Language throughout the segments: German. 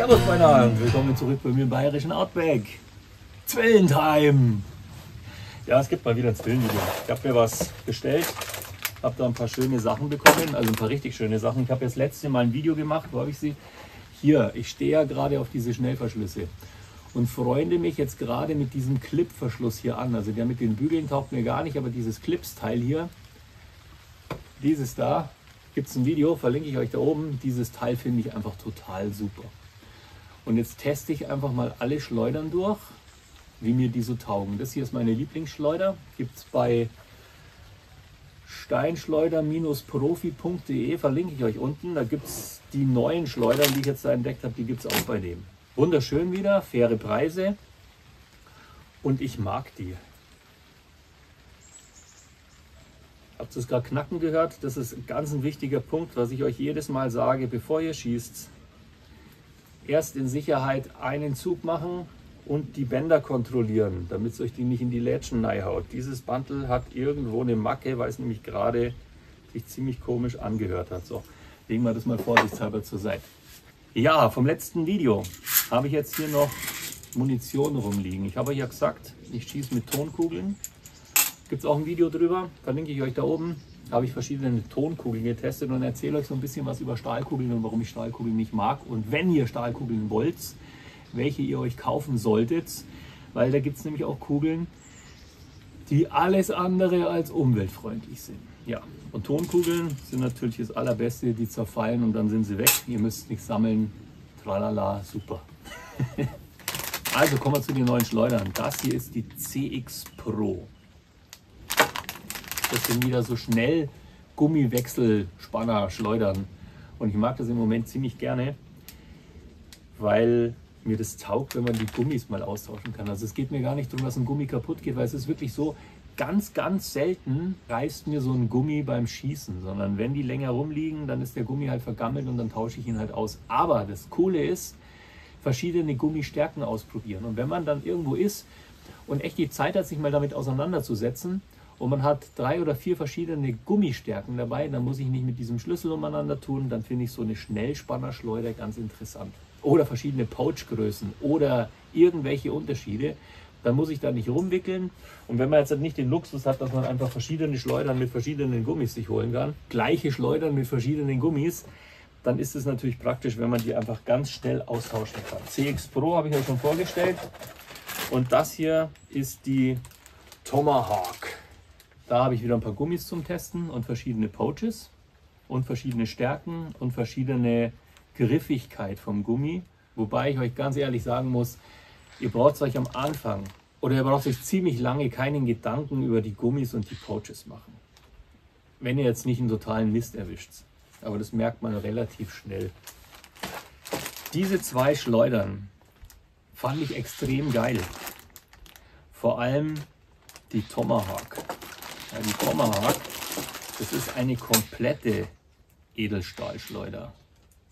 Servus Freunde und willkommen zurück bei mir im bayerischen Outback. Zwillentime! Ja, es gibt mal wieder ein Zwillenvideo. Ich habe mir was bestellt, habe da ein paar schöne Sachen bekommen, also ein paar richtig schöne Sachen. Ich habe jetzt letztes Mal ein Video gemacht, wo habe ich sie? Hier, ich stehe ja gerade auf diese Schnellverschlüsse und freunde mich jetzt gerade mit diesem Clipverschluss hier an. Also der mit den Bügeln taugt mir gar nicht, aber dieses Clipsteil hier, dieses da, gibt es ein Video, verlinke ich euch da oben. Dieses Teil finde ich einfach total super. Und jetzt teste ich einfach mal alle Schleudern durch, wie mir die so taugen. Das hier ist meine Lieblingsschleuder. Gibt es bei steinschleuder-profi.de, verlinke ich euch unten. Da gibt es die neuen Schleudern, die ich jetzt da entdeckt habe, die gibt es auch bei dem. Wunderschön wieder, faire Preise und ich mag die. Habt ihr es gerade knacken gehört? Das ist ein ganz wichtiger Punkt, was ich euch jedes Mal sage, bevor ihr schießt. Erst in Sicherheit einen Zug machen und die Bänder kontrollieren, damit es euch die nicht in die Lätschen haut. Dieses Bandel hat irgendwo eine Macke, weil es nämlich gerade sich ziemlich komisch angehört hat. So, legen wir das mal vorsichtshalber zur Seite. Ja, vom letzten Video habe ich jetzt hier noch Munition rumliegen. Ich habe euch ja gesagt, ich schieße mit Tonkugeln. Gibt es auch ein Video drüber, verlinke ich euch da oben. Da habe ich verschiedene Tonkugeln getestet und erzähle euch so ein bisschen was über Stahlkugeln und warum ich Stahlkugeln nicht mag. Und wenn ihr Stahlkugeln wollt, welche ihr euch kaufen solltet, weil da gibt es nämlich auch Kugeln, die alles andere als umweltfreundlich sind. Ja, und Tonkugeln sind natürlich das Allerbeste, die zerfallen und dann sind sie weg. Ihr müsst nicht sammeln, tralala, super. Also kommen wir zu den neuen Schleudern. Das hier ist die CX Pro. Das sind wieder so schnell Gummiwechselspanner-Schleudern. Und ich mag das im Moment ziemlich gerne, weil mir das taugt, wenn man die Gummis mal austauschen kann. Also es geht mir gar nicht darum, dass ein Gummi kaputt geht, weil es ist wirklich so, ganz selten reißt mir so ein Gummi beim Schießen, sondern wenn die länger rumliegen, dann ist der Gummi halt vergammelt und dann tausche ich ihn halt aus. Aber das Coole ist, verschiedene Gummistärken ausprobieren. Und wenn man dann irgendwo ist und echt die Zeit hat, sich mal damit auseinanderzusetzen, und man hat 3 oder 4 verschiedene Gummistärken dabei, dann muss ich nicht mit diesem Schlüssel umeinander tun, dann finde ich so eine Schnellspannerschleuder ganz interessant. Oder verschiedene Pouchgrößen oder irgendwelche Unterschiede, dann muss ich da nicht rumwickeln. Und wenn man jetzt nicht den Luxus hat, dass man einfach verschiedene Schleudern mit verschiedenen Gummis sich holen kann, gleiche Schleudern mit verschiedenen Gummis, dann ist es natürlich praktisch, wenn man die einfach ganz schnell austauschen kann. CX Pro habe ich euch schon vorgestellt und das hier ist die Tomahawk. Da habe ich wieder ein paar Gummis zum Testen und verschiedene Pouches und verschiedene Stärken und verschiedene Griffigkeit vom Gummi. Wobei ich euch ganz ehrlich sagen muss, ihr braucht euch am Anfang oder ihr braucht euch ziemlich lange keinen Gedanken über die Gummis und die Pouches machen. Wenn ihr jetzt nicht einen totalen Mist erwischt. Aber das merkt man relativ schnell. Diese 2 Schleudern fand ich extrem geil. Vor allem die Tomahawk. Ja, die Tomahawk, das ist eine komplette Edelstahlschleuder.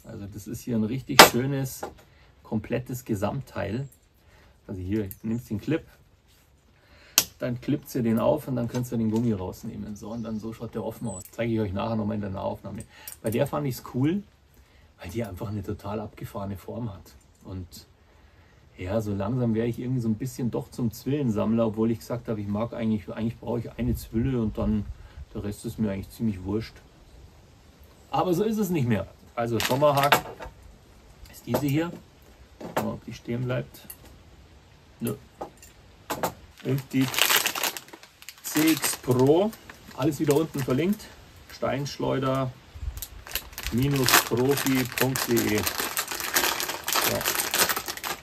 Also das ist hier ein richtig schönes, komplettes Gesamtteil. Also hier, du nimmst den Clip, dann klippt ihr den auf und dann könnt ihr den Gummi rausnehmen. So, und dann so schaut der offen aus. Zeige ich euch nachher nochmal in der Nahaufnahme. Bei der fand ich es cool, weil die einfach eine total abgefahrene Form hat. Und ja, so langsam wäre ich irgendwie so ein bisschen doch zum Zwillensammler, obwohl ich gesagt habe, ich mag eigentlich brauche ich eine Zwille und dann der Rest ist mir eigentlich ziemlich wurscht. Aber so ist es nicht mehr. Also Tomahawk ist diese hier. Mal, ob die stehen bleibt. Nö. Und die CX Pro, alles wieder unten verlinkt. Steinschleuder-profi.de. Ja.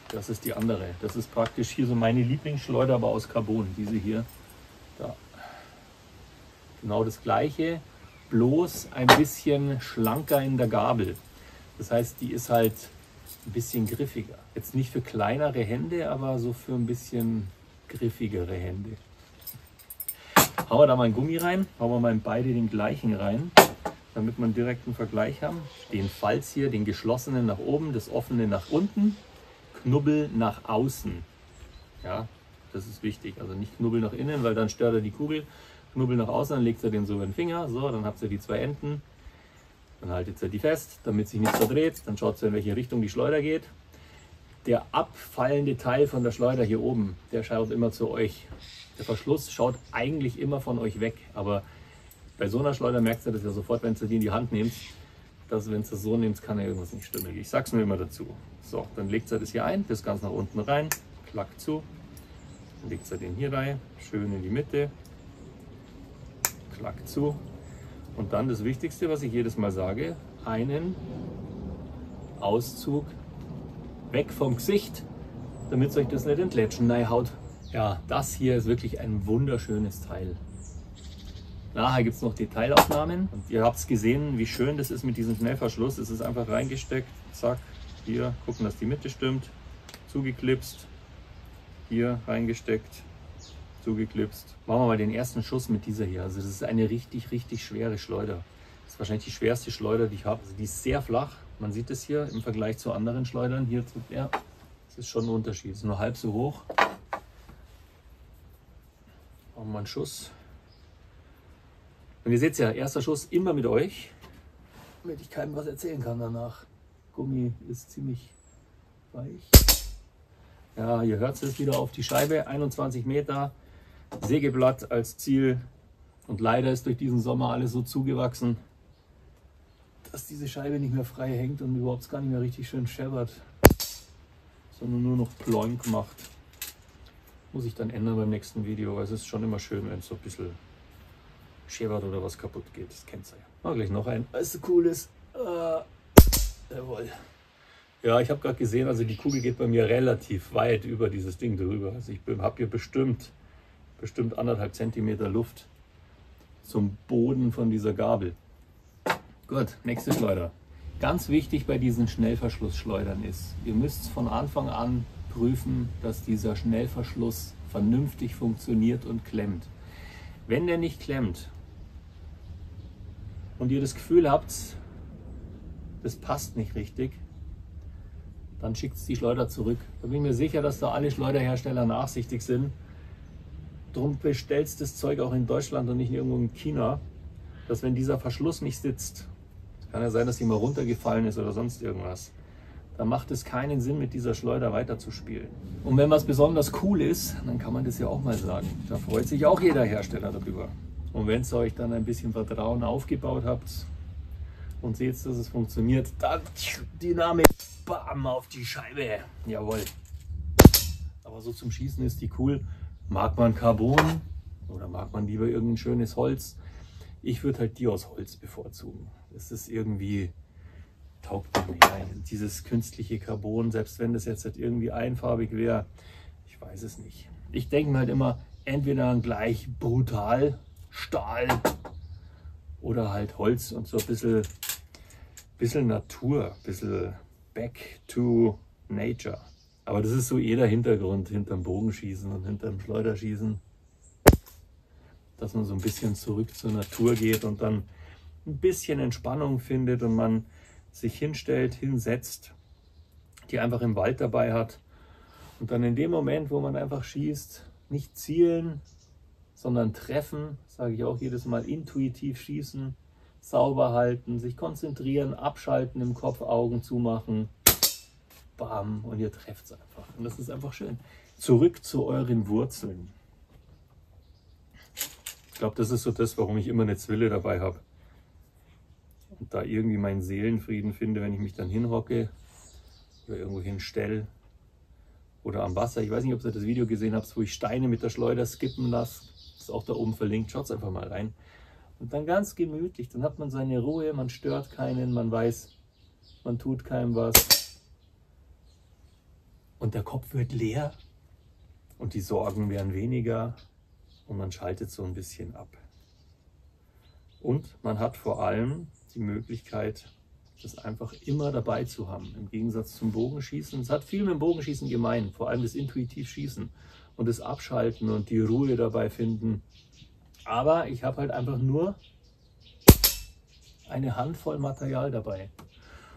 Das ist die andere. Das ist praktisch hier so meine Lieblingsschleuder, aber aus Carbon. Diese hier. Da. Genau das gleiche, bloß ein bisschen schlanker in der Gabel. Das heißt, die ist halt ein bisschen griffiger. Jetzt nicht für kleinere Hände, aber so für ein bisschen griffigere Hände. Hauen wir da mal einen Gummi rein. Hauen wir mal in beide den gleichen rein, damit wir einen direkten Vergleich haben. Den Falz hier, den geschlossenen nach oben, das offene nach unten. Knubbel nach außen. Ja, das ist wichtig. Also nicht Knubbel nach innen, weil dann stört er die Kugel. Knubbel nach außen, dann legt ihr den so über den Finger. So, dann habt ihr die 2 Enden. Dann haltet ihr die fest, damit sich nichts verdreht. Dann schaut ihr, in welche Richtung die Schleuder geht. Der abfallende Teil von der Schleuder hier oben, der schaut immer zu euch. Der Verschluss schaut eigentlich immer von euch weg, aber bei so einer Schleuder merkt ihr das ja sofort, wenn ihr die in die Hand nehmt, dass wenn ihr das so nehmt, kann ja irgendwas nicht stimmen. Ich sag's nur immer dazu. So, dann legt ihr das hier ein, das ganz nach unten rein, klack zu, dann legt ihr den hier rein, schön in die Mitte, klack zu und dann das Wichtigste, was ich jedes Mal sage, einen Auszug weg vom Gesicht, damit euch das nicht entlätschen haut. Ja, das hier ist wirklich ein wunderschönes Teil. Nachher gibt es noch Detailaufnahmen und ihr habt es gesehen, wie schön das ist mit diesem Schnellverschluss. Es ist einfach reingesteckt, zack, hier, gucken, dass die Mitte stimmt, zugeklipst, hier reingesteckt, zugeklipst. Machen wir mal den ersten Schuss mit dieser hier. Also das ist eine richtig, richtig schwere Schleuder. Das ist wahrscheinlich die schwerste Schleuder, die ich habe. Also die ist sehr flach. Man sieht es hier im Vergleich zu anderen Schleudern. Hier, ja, das ist schon ein Unterschied. Es ist nur halb so hoch. Machen wir mal einen Schuss. Und ihr seht ja, erster Schuss immer mit euch, damit ich keinem was erzählen kann danach. Gummi ist ziemlich weich. Ja, ihr hört es wieder auf die Scheibe, 21 Meter, Sägeblatt als Ziel. Und leider ist durch diesen Sommer alles so zugewachsen, dass diese Scheibe nicht mehr frei hängt und überhaupt gar nicht mehr richtig schön scheppert, sondern nur noch ploink macht. Muss ich dann ändern beim nächsten Video, weil es ist schon immer schön, wenn es so ein bisschen scheppert oder was kaputt geht. Das kennt ihr ja. Mal gleich noch ein, weil es so cool ist. Jawohl. Ja, ich habe gerade gesehen, also die Kugel geht bei mir relativ weit über dieses Ding drüber. Also ich habe hier bestimmt 1,5 Zentimeter Luft zum Boden von dieser Gabel. Gut, nächste Schleuder. Ganz wichtig bei diesen Schnellverschlussschleudern ist, ihr müsst von Anfang an prüfen, dass dieser Schnellverschluss vernünftig funktioniert und klemmt. Wenn der nicht klemmt und ihr das Gefühl habt, das passt nicht richtig, dann schickt die Schleuder zurück. Da bin ich mir sicher, dass da alle Schleuderhersteller nachsichtig sind. Darum bestellst das Zeug auch in Deutschland und nicht irgendwo in China, dass wenn dieser Verschluss nicht sitzt, kann ja sein, dass die mal runtergefallen ist oder sonst irgendwas, dann macht es keinen Sinn, mit dieser Schleuder weiterzuspielen. Und wenn was besonders cool ist, dann kann man das ja auch mal sagen. Da freut sich auch jeder Hersteller darüber. Und wenn ihr euch dann ein bisschen Vertrauen aufgebaut habt und seht, dass es funktioniert, dann Dynamik, bam, auf die Scheibe. Jawohl. Aber so zum Schießen ist die cool. Mag man Carbon oder mag man lieber irgendein schönes Holz? Ich würde halt die aus Holz bevorzugen. Das ist irgendwie, taugt mir nicht ein. Dieses künstliche Carbon, selbst wenn das jetzt halt irgendwie einfarbig wäre, ich weiß es nicht. Ich denke mir halt immer, entweder gleich brutal Stahl oder halt Holz und so ein bisschen Natur, ein bisschen back to nature. Aber das ist so der Hintergrund hinterm Bogenschießen und hinterm Schleuderschießen, dass man so ein bisschen zurück zur Natur geht und dann ein bisschen Entspannung findet und man sich hinstellt, hinsetzt, die einfach im Wald dabei hat und dann in dem Moment, wo man einfach schießt, nicht zielen, sondern treffen, sage ich auch jedes Mal, intuitiv schießen, sauber halten, sich konzentrieren, abschalten im Kopf, Augen zumachen, bam, und ihr trefft es einfach. Und das ist einfach schön. Zurück zu euren Wurzeln. Ich glaube, das ist so das, warum ich immer eine Zwille dabei habe. Und da irgendwie meinen Seelenfrieden finde, wenn ich mich dann hinhocke oder irgendwo hinstelle oder am Wasser. Ich weiß nicht, ob ihr das Video gesehen habt, wo ich Steine mit der Schleuder skippen lasse. Das ist auch da oben verlinkt. Schaut einfach mal rein. Und dann ganz gemütlich, dann hat man seine Ruhe, man stört keinen, man weiß, man tut keinem was. Und der Kopf wird leer und die Sorgen werden weniger und man schaltet so ein bisschen ab. Und man hat vor allem die Möglichkeit, das einfach immer dabei zu haben, im Gegensatz zum Bogenschießen. Es hat viel mit dem Bogenschießen gemein, vor allem das Intuitivschießen und das Abschalten und die Ruhe dabei finden. Aber ich habe halt einfach nur eine Handvoll Material dabei.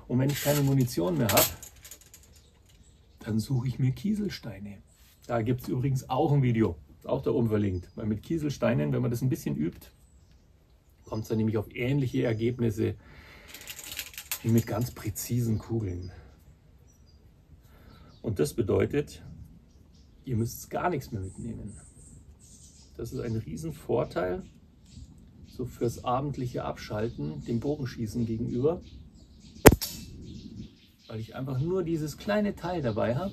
Und wenn ich keine Munition mehr habe, dann suche ich mir Kieselsteine. Da gibt es übrigens auch ein Video, auch da oben verlinkt. Weil mit Kieselsteinen, wenn man das ein bisschen übt, kommt es dann nämlich auf ähnliche Ergebnisse wie mit ganz präzisen Kugeln. Und das bedeutet, ihr müsst gar nichts mehr mitnehmen. Das ist ein Riesenvorteil, so fürs abendliche Abschalten, dem Bogenschießen gegenüber, weil ich einfach nur dieses kleine Teil dabei habe.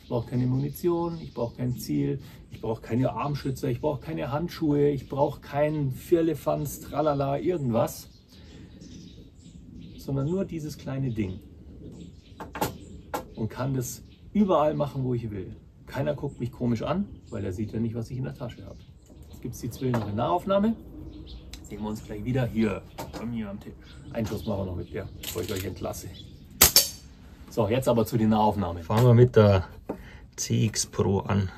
Ich brauche keine Munition, ich brauche kein Ziel, ich brauche keine Armschützer, ich brauche keine Handschuhe, ich brauche kein Firlefanz, tralala, irgendwas, sondern nur dieses kleine Ding und kann das überall machen, wo ich will. Keiner guckt mich komisch an, weil er sieht ja nicht, was ich in der Tasche habe. Jetzt gibt es die Zwillen noch in Nahaufnahme. Sehen wir uns gleich wieder hier bei mir am Tisch. Einen Schuss machen wir noch mit der, bevor ich euch entlasse. So, jetzt aber zu den Nahaufnahmen. Fangen wir mit der CX Pro an.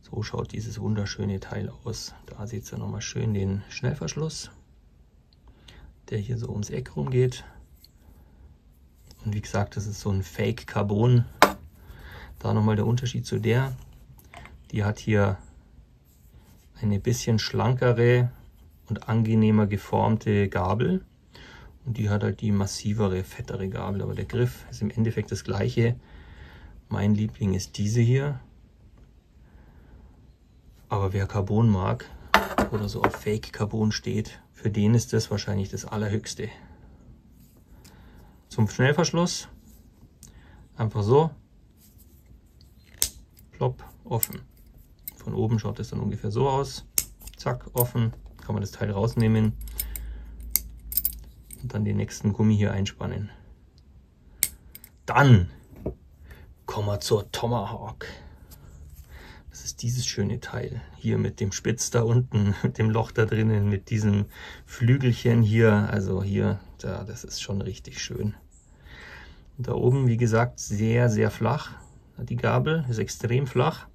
So schaut dieses wunderschöne Teil aus. Da seht ihr nochmal schön den Schnellverschluss, der hier so ums Eck rumgeht. Und wie gesagt, das ist so ein Fake Carbon. Da nochmal der Unterschied zu der. Die hat hier eine bisschen schlankere und angenehmer geformte Gabel. Und die hat halt die massivere, fettere Gabel. Aber der Griff ist im Endeffekt das gleiche. Mein Liebling ist diese hier. Aber wer Carbon mag oder so auf Fake Carbon steht, für den ist das wahrscheinlich das Allerhöchste. Zum Schnellverschluss einfach so, plopp, offen. Von oben schaut es dann ungefähr so aus. Zack, offen, kann man das Teil rausnehmen und dann den nächsten Gummi hier einspannen. Dann kommen wir zur Tomahawk. Das ist dieses schöne Teil hier mit dem Spitz da unten, mit dem Loch da drinnen, mit diesem Flügelchen hier. Also hier, da, das ist schon richtig schön. Und da oben, wie gesagt, sehr, sehr flach. Die Gabel ist extrem flach.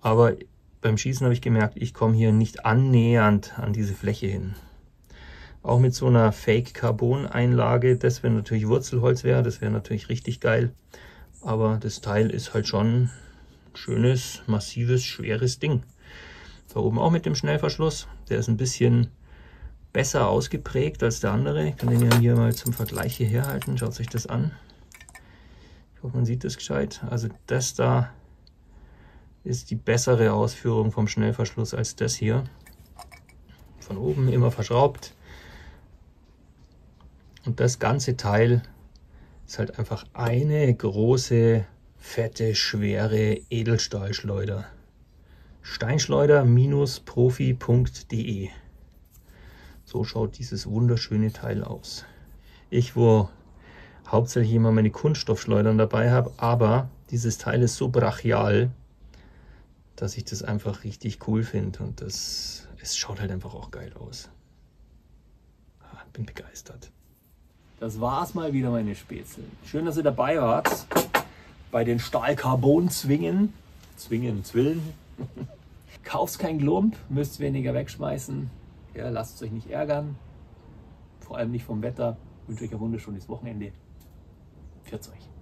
Aber beim Schießen habe ich gemerkt, ich komme hier nicht annähernd an diese Fläche hin. Auch mit so einer Fake-Carbon-Einlage, das wäre natürlich Wurzelholz wäre, das wäre natürlich richtig geil. Aber das Teil ist halt schon schönes, massives, schweres Ding. Da oben auch mit dem Schnellverschluss. Der ist ein bisschen besser ausgeprägt als der andere. Ich kann den ja hier mal zum Vergleich hierher halten. Schaut euch das an. Ich hoffe, man sieht das gescheit. Also das da ist die bessere Ausführung vom Schnellverschluss als das hier. Von oben immer verschraubt. Und das ganze Teil ist halt einfach eine große, fette, schwere Edelstahlschleuder. Steinschleuder-profi.de. So schaut dieses wunderschöne Teil aus. Ich, wo hauptsächlich immer meine Kunststoffschleudern dabei habe, aber dieses Teil ist so brachial, dass ich das einfach richtig cool finde und es schaut halt einfach auch geil aus. Bin begeistert. Das war's mal wieder, meine Spätzle. Schön, dass ihr dabei wart bei den Stahl-Carbon-Zwingen. Zwillen. Kauft kein Glump, müsst weniger wegschmeißen. Ja, lasst es euch nicht ärgern. Vor allem nicht vom Wetter. Ich wünsche euch ein wunderschönes Wochenende. Pfiat euch.